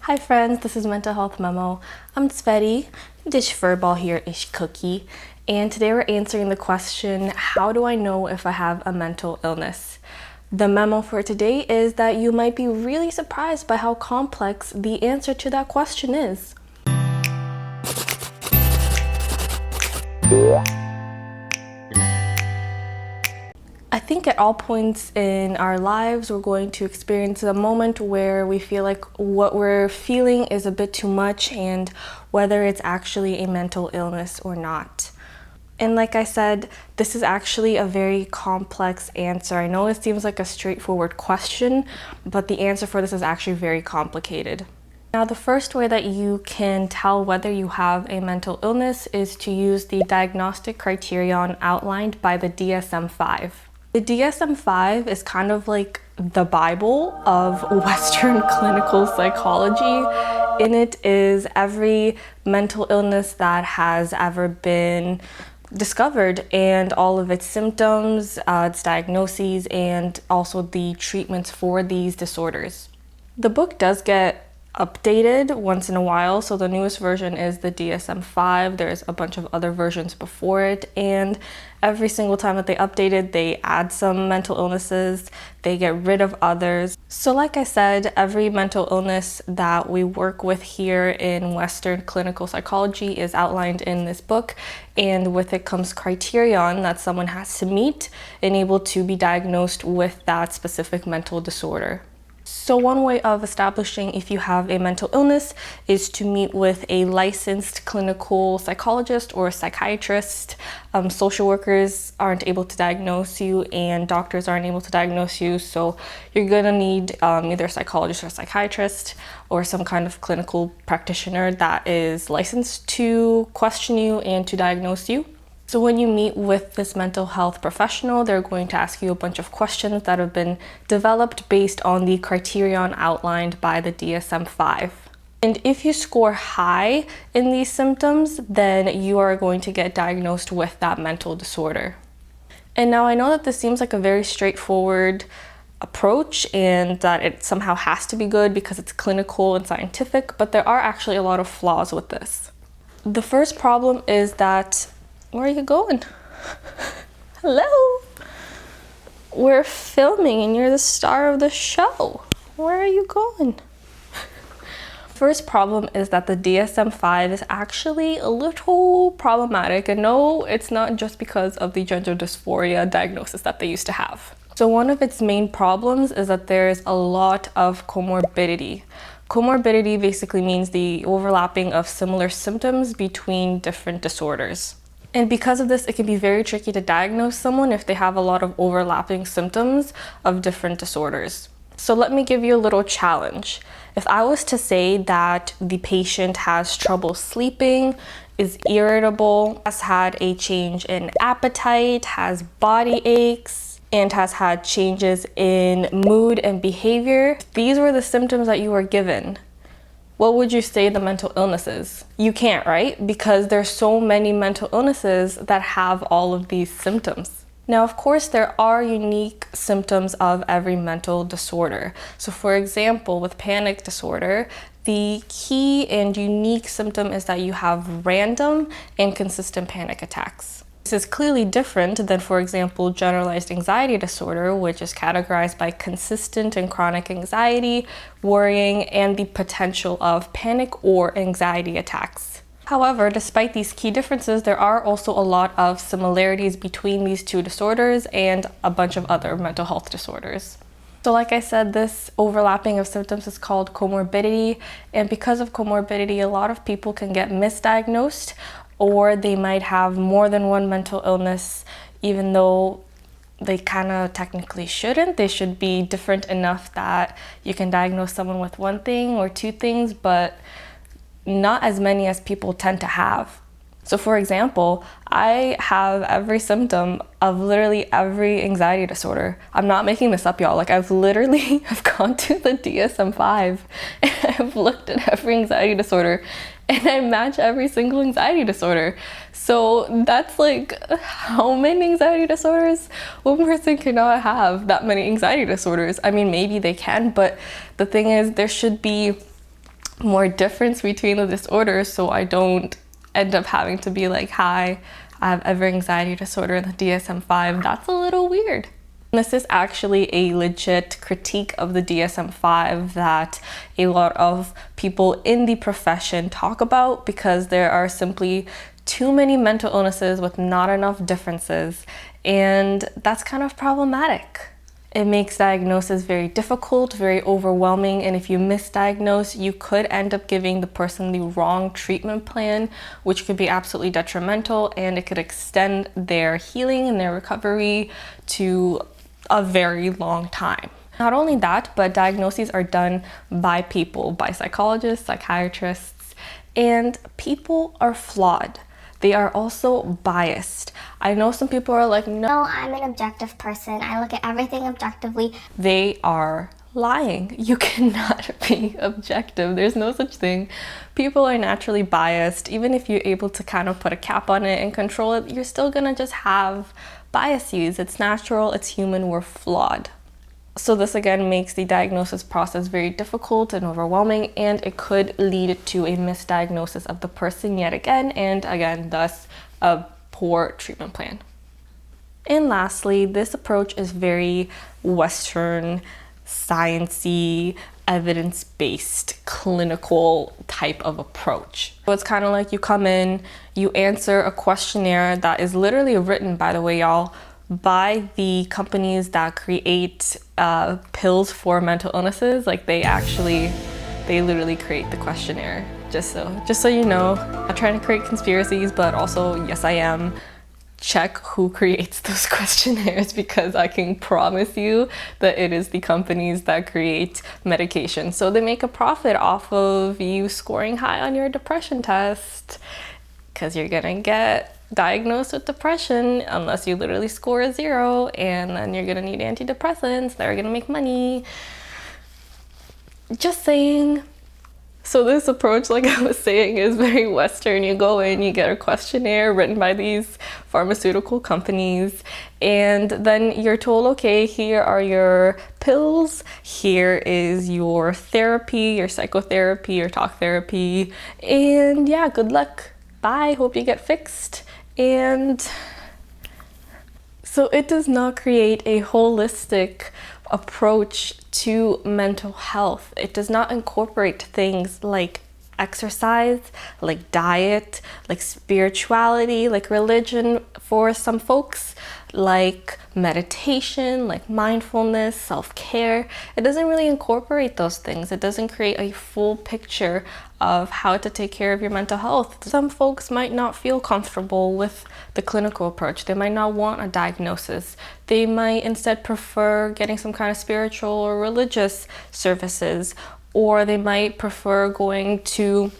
Hi friends, this is Mental Health Memo. I'm Tsvetty, dish furball here ish cookie, and today we're answering the question, how do I know if I have a mental illness? The memo for today is that you might be really surprised by how complex the answer to that question is. I think at all points in our lives, we're going to experience a moment where we feel like what we're feeling is a bit too much, and whether it's actually a mental illness or not. And like I said, this is actually a very complex answer. I know it seems like a straightforward question, but the answer for this is actually very complicated. Now, the first way that you can tell whether you have a mental illness is to use the diagnostic criterion outlined by the DSM-5. The DSM-5 is kind of like the Bible of Western clinical psychology. In it is every mental illness that has ever been discovered and all of its symptoms, its diagnoses, and also the treatments for these disorders. The book does get updated once in a while, so the newest version is the DSM-5. There's a bunch of other versions before it, and every single time that they update it, they add some mental illnesses, they get rid of others. So like I said, every mental illness that we work with here in Western clinical psychology is outlined in this book, and with it comes criterion that someone has to meet and able to be diagnosed with that specific mental disorder. So one way of establishing if you have a mental illness is to meet with a licensed clinical psychologist or a psychiatrist. Social workers aren't able to diagnose you and doctors aren't able to diagnose you, so you're gonna need either a psychologist or a psychiatrist or some kind of clinical practitioner that is licensed to question you and to diagnose you. So when you meet with this mental health professional, they're going to ask you a bunch of questions that have been developed based on the criterion outlined by the DSM-5. And if you score high in these symptoms, then you are going to get diagnosed with that mental disorder. And now I know that this seems like a very straightforward approach and that it somehow has to be good because it's clinical and scientific, but there are actually a lot of flaws with this. The first problem is that where are you going? Hello? We're filming and you're the star of the show. Where are you going? First problem is that the DSM-5 is actually a little problematic, and no, it's not just because of the gender dysphoria diagnosis that they used to have. So one of its main problems is that there's a lot of comorbidity. Comorbidity basically means the overlapping of similar symptoms between different disorders. And because of this, it can be very tricky to diagnose someone if they have a lot of overlapping symptoms of different disorders. So let me give you a little challenge. If I was to say that the patient has trouble sleeping, is irritable, has had a change in appetite, has body aches, and has had changes in mood and behavior, these were the symptoms that you were given, what would you say the mental illness is? You can't, right? Because there's so many mental illnesses that have all of these symptoms. Now, of course, there are unique symptoms of every mental disorder. So for example, with panic disorder, the key and unique symptom is that you have random and consistent panic attacks. This is clearly different than, for example, generalized anxiety disorder, which is categorized by consistent and chronic anxiety, worrying, and the potential of panic or anxiety attacks. However, despite these key differences, there are also a lot of similarities between these two disorders and a bunch of other mental health disorders. So like I said, this overlapping of symptoms is called comorbidity, and because of comorbidity, a lot of people can get misdiagnosed, or they might have more than one mental illness, even though they kind of technically shouldn't. They should be different enough that you can diagnose someone with one thing or two things, but not as many as people tend to have. So for example, I have every symptom of literally every anxiety disorder. I'm not making this up, y'all. Like I've gone to the DSM-5 and I've looked at every anxiety disorder and I match every single anxiety disorder. So that's like how many anxiety disorders? One person cannot have that many anxiety disorders. I mean, maybe they can, but the thing is there should be more difference between the disorders so I don't end up having to be like, hi, I have ever anxiety disorder in the DSM-5. That's a little weird. This is actually a legit critique of the DSM-5 that a lot of people in the profession talk about, because there are simply too many mental illnesses with not enough differences, and that's kind of problematic. It makes diagnosis very difficult, very overwhelming, and if you misdiagnose, you could end up giving the person the wrong treatment plan, which could be absolutely detrimental, and it could extend their healing and their recovery to a very long time. Not only that, but diagnoses are done by people, by psychologists, psychiatrists, and people are flawed. They are also biased. I know some people are like, no, I'm an objective person. I look at everything objectively. They are lying. You cannot be objective. There's no such thing. People are naturally biased. Even if you're able to kind of put a cap on it and control it, you're still gonna just have biases. It's natural, it's human, we're flawed. So this again makes the diagnosis process very difficult and overwhelming, and it could lead to a misdiagnosis of the person yet again, and again, thus a poor treatment plan. And lastly, this approach is very Western, sciencey, evidence-based, clinical type of approach. So it's kind of like you come in, you answer a questionnaire that is literally written, by the way, y'all, by the companies that create pills for mental illnesses. Like they literally create the questionnaire. Just so you know, I'm not trying to create conspiracies, but also, yes, I am. Check who creates those questionnaires, because I can promise you that it is the companies that create medication. So they make a profit off of you scoring high on your depression test, because you're gonna get diagnosed with depression unless you literally score a 0, and then you're gonna need antidepressants. They're gonna make money. Just saying. So this approach, like I was saying, is very Western. You go in, you get a questionnaire written by these pharmaceutical companies, and then you're told, okay, here are your pills, here is your therapy, your psychotherapy, your talk therapy, and yeah, good luck. Bye, hope you get fixed. And so it does not create a holistic approach to mental health. It does not incorporate things like exercise, like diet, like spirituality, like religion for some folks, like meditation, like mindfulness, self-care. It doesn't really incorporate those things. It doesn't create a full picture of how to take care of your mental health. Some folks might not feel comfortable with the clinical approach. They might not want a diagnosis. They might instead prefer getting some kind of spiritual or religious services, or they might prefer going to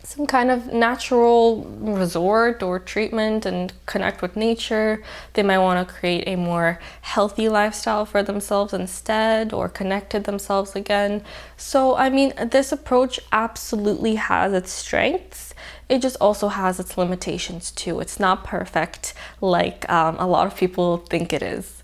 some kind of natural resort or treatment and connect with nature. They might want to create a more healthy lifestyle for themselves instead, or connected themselves again. So, I mean, this approach absolutely has its strengths. It just also has its limitations too. It's not perfect like a lot of people think it is.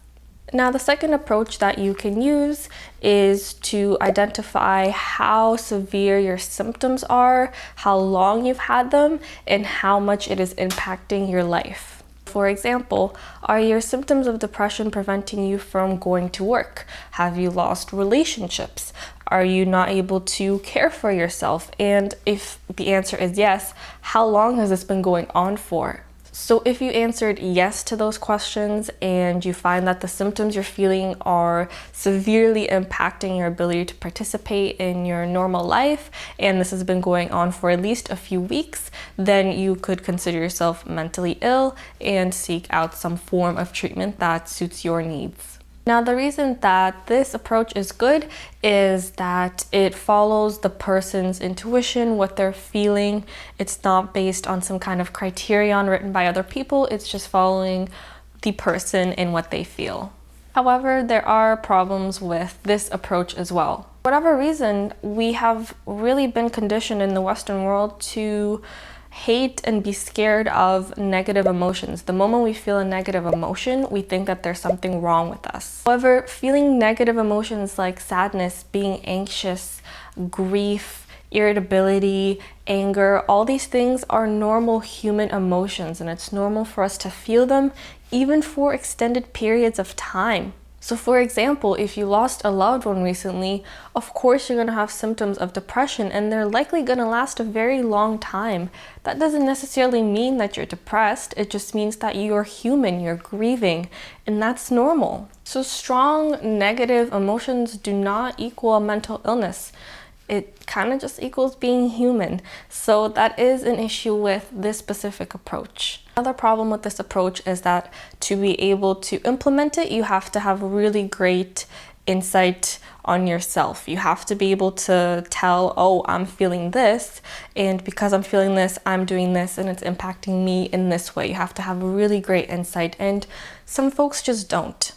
Now, the second approach that you can use is to identify how severe your symptoms are, how long you've had them, and how much it is impacting your life. For example, are your symptoms of depression preventing you from going to work? Have you lost relationships? Are you not able to care for yourself? And if the answer is yes, how long has this been going on for? So if you answered yes to those questions and you find that the symptoms you're feeling are severely impacting your ability to participate in your normal life, and this has been going on for at least a few weeks, then you could consider yourself mentally ill and seek out some form of treatment that suits your needs. Now, the reason that this approach is good is that it follows the person's intuition, what they're feeling. It's not based on some kind of criterion written by other people. It's just following the person and what they feel. However, there are problems with this approach as well. For whatever reason, we have really been conditioned in the Western world to hate and be scared of negative emotions. The moment we feel a negative emotion, we think that there's something wrong with us. However, feeling negative emotions like sadness, being anxious, grief, irritability, anger, all these things are normal human emotions, and it's normal for us to feel them even for extended periods of time. So for example, if you lost a loved one recently, of course you're going to have symptoms of depression, and they're likely going to last a very long time. That doesn't necessarily mean that you're depressed, it just means that you're human, you're grieving, and that's normal. So strong negative emotions do not equal a mental illness. It kind of just equals being human. So that is an issue with this specific approach. Another problem with this approach is that to be able to implement it, you have to have really great insight on yourself. You have to be able to tell, oh, I'm feeling this, and because I'm feeling this, I'm doing this, and it's impacting me in this way. You have to have really great insight, and some folks just don't.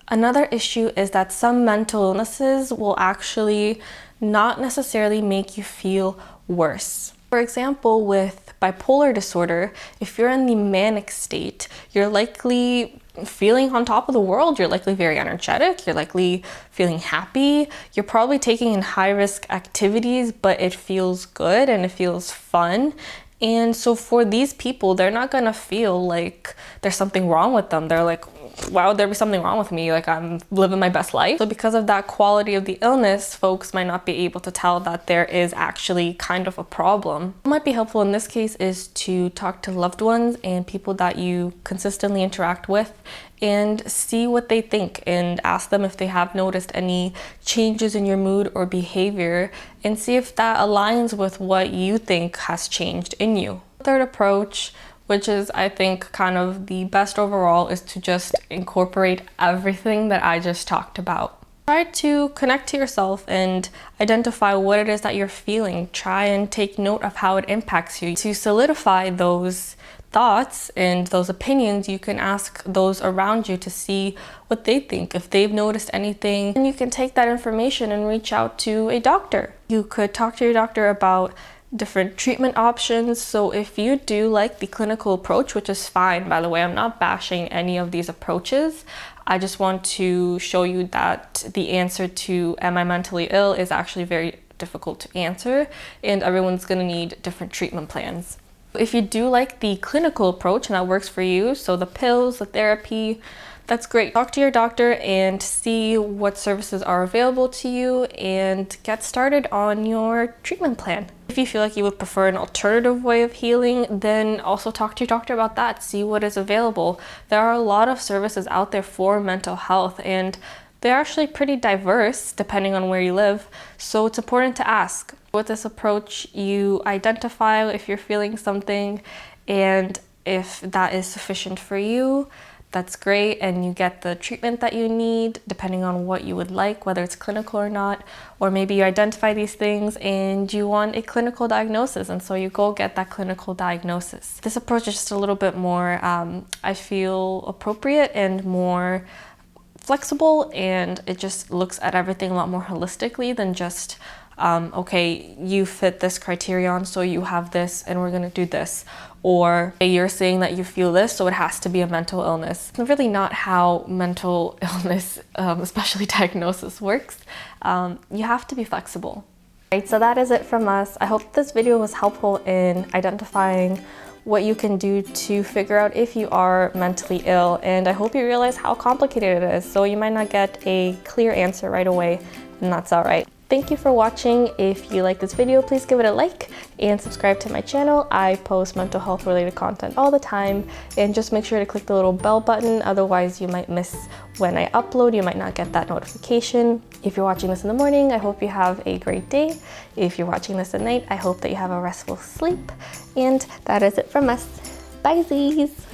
Another issue is that some mental illnesses will actually not necessarily make you feel worse. For example, with bipolar disorder, if you're in the manic state, you're likely feeling on top of the world, you're likely very energetic, you're likely feeling happy, you're probably taking in high-risk activities, but it feels good and it feels fun. And so for these people, they're not gonna feel like there's something wrong with them. They're like, why would there be something wrong with me? Like, I'm living my best life. So because of that quality of the illness, folks might not be able to tell that there is actually kind of a problem. What might be helpful in this case is to talk to loved ones and people that you consistently interact with and see what they think, and ask them if they have noticed any changes in your mood or behavior, and see if that aligns with what you think has changed in you. Third approach, which is I think kind of the best overall, is to just incorporate everything that I just talked about. Try to connect to yourself and identify what it is that you're feeling. Try and take note of how it impacts you. To solidify those thoughts and those opinions, you can ask those around you to see what they think, if they've noticed anything, and you can take that information and reach out to a doctor. You could talk to your doctor about different treatment options. So if you do like the clinical approach, which is fine, by the way, I'm not bashing any of these approaches. I just want to show you that the answer to am I mentally ill is actually very difficult to answer, and everyone's going to need different treatment plans. If you do like the clinical approach and that works for you, so the pills, the therapy, that's great. Talk to your doctor and see what services are available to you and get started on your treatment plan. If you feel like you would prefer an alternative way of healing, then also talk to your doctor about that. See what is available. There are a lot of services out there for mental health, and they're actually pretty diverse depending on where you live, so it's important to ask. With this approach, you identify if you're feeling something, and if that is sufficient for you, that's great, and you get the treatment that you need depending on what you would like, whether it's clinical or not. Or maybe you identify these things and you want a clinical diagnosis, and so you go get that clinical diagnosis. This approach is just a little bit more, I feel, appropriate and more flexible, and it just looks at everything a lot more holistically than just okay, you fit this criterion, so you have this and we're gonna do this. Or hey, you're saying that you feel this, so it has to be a mental illness. It's really not how mental illness, especially diagnosis, works. You have to be flexible. Right, so that is it from us. I hope this video was helpful in identifying what you can do to figure out if you are mentally ill, and I hope you realize how complicated it is. So you might not get a clear answer right away, and that's all right. Thank you for watching. If you like this video, please give it a like and subscribe to my channel. I post mental health related content all the time, and just make sure to click the little bell button, otherwise you might miss when I upload. You might not get that notification. If you're watching this in the morning, I hope you have a great day. If you're watching this at night, I hope that you have a restful sleep. And that is it from us. Bye-sies.